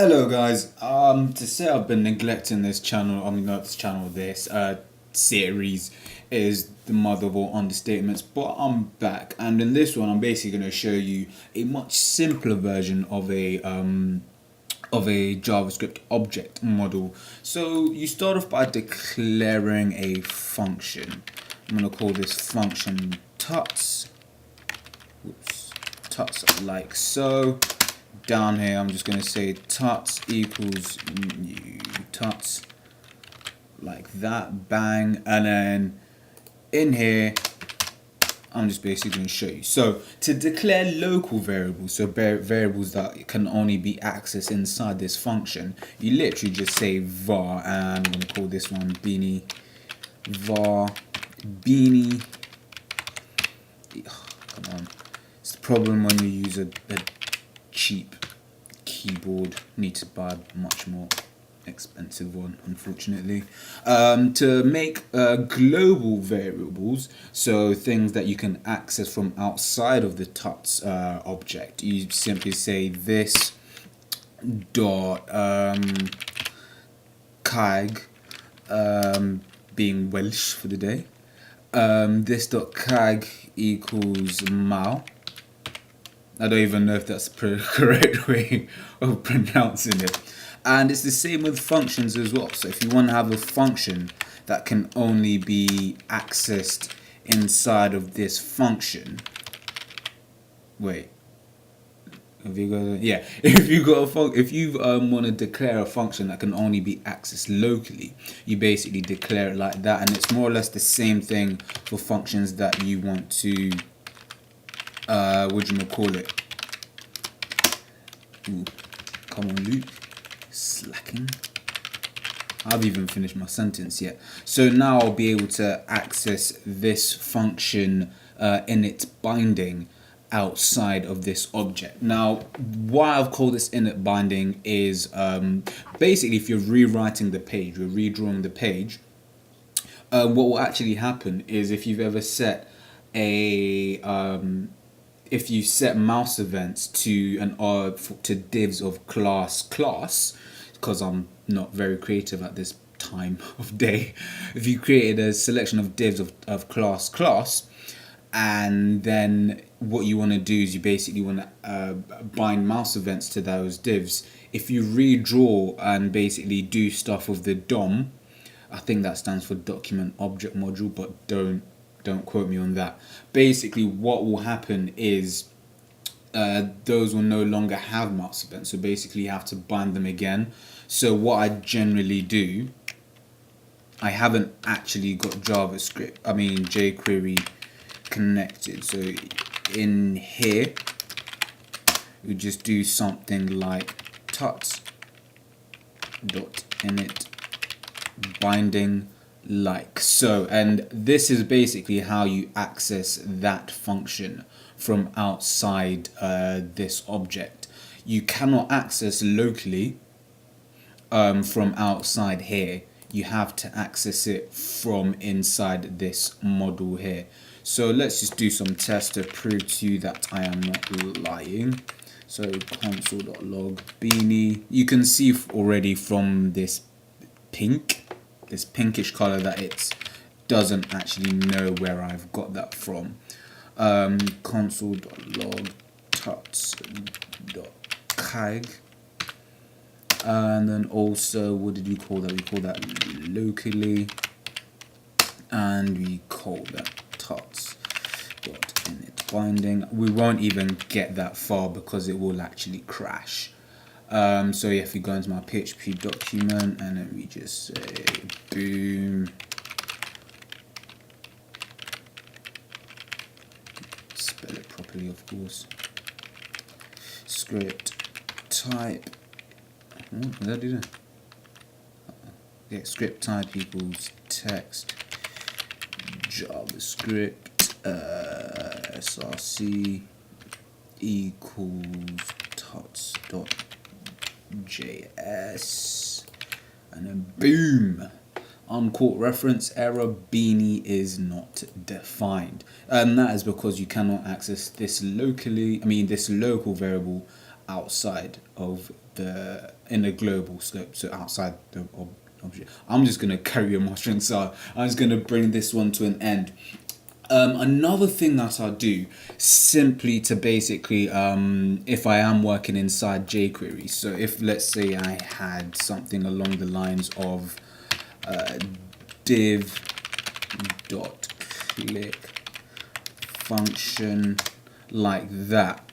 Hello guys, to say I've been neglecting this channel, not this channel, this series is the mother of all understatements, but I'm back, and in this one I'm basically going to show you a much simpler version of a JavaScript object model. So you start off by declaring a function. I'm going to call this function tuts. Whoops, tuts like so. Down here I'm just going to say tuts equals new tuts like that, bang, and then in here I'm just basically going to show you. So to declare local variables, so variables that can only be accessed inside this function, you literally just say var, and I'm going to call this one beanie, var beanie. Come on, it's the problem when you use a cheap keyboard. Need to buy a much more expensive one, unfortunately. To make global variables, so things that you can access from outside of the tuts object, you simply say this dot cag, being Welsh for the day, this dot cag equals mal. I don't even know if that's the correct way of pronouncing it. And it's the same with functions as well. So if you want to have a function that can only be accessed inside of this function, wait, have you got yeah? If you want to declare a function that can only be accessed locally, you basically declare it like that, and it's more or less the same thing for functions that you want to whatchamacallit. Ooh, come on, Luke. Slacking. I haven't even finished my sentence yet. So now I'll be able to access this function in its binding outside of this object. Now, why I've called this init binding is basically if you're rewriting the page, you're redrawing the page, what will actually happen is if you've ever set a if you set mouse events to to divs of class, because I'm not very creative at this time of day, if you created a selection of divs of class, and then what you want to do is you basically want to bind mouse events to those divs. If you redraw and basically do stuff with the DOM, I think that stands for document object module, but don't quote me on that. Basically what will happen is those will no longer have mouse events, so basically you have to bind them again. So what I generally do, I haven't actually got jQuery connected, so in here we just do something like tuts dot init binding like so, and this is basically how you access that function from outside this object. You cannot access locally from outside here. You have to access it from inside this model here. So let's just do some tests to prove to you that I am not lying. So console.log beanie, you can see already from this pinkish color that it doesn't actually know where I've got that from. Console.log tuts.cag, and then also what did we call that? We call that locally, and we call that tuts.init binding. We won't even get that far because it will actually crash. So yeah, if we go into my PHP document and then we just say boom, spell it properly of course, script type, what did I do that? Yeah, script type equals text JavaScript src equals tuts.js, and then boom, uncaught reference error, beanie is not defined, and that is because you cannot access this locally, this local variable outside of in a global scope, so outside the object. I'm just going to carry on my string, so I'm just going to bring this one to an end. Another thing that I do, simply to basically, if I am working inside jQuery, so if let's say I had something along the lines of div dot click function like that,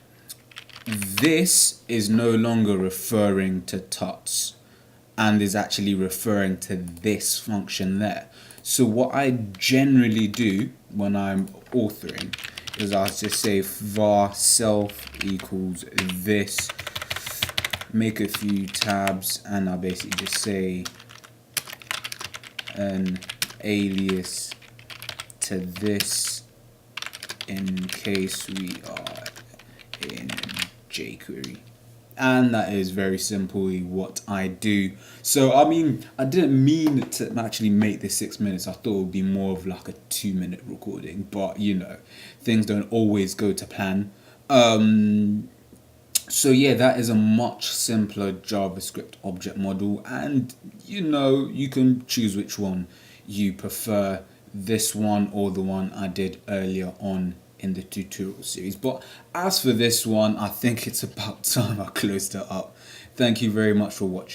this is no longer referring to Tuts and is actually referring to this function there. So what I generally do when I'm authoring is I'll just say var self equals this, make a few tabs, and I'll basically just say an alias to this in case we are in jQuery. And that is very simply what I do. So I mean, I didn't mean to actually make this 6 minutes. I thought it would be more of like a 2-minute recording, but you know, things don't always go to plan. So yeah, that is a much simpler JavaScript object model, and you know, you can choose which one you prefer, this one or the one I did earlier on in the tutorial series. But as for this one, I think it's about time I closed it up. Thank you very much for watching.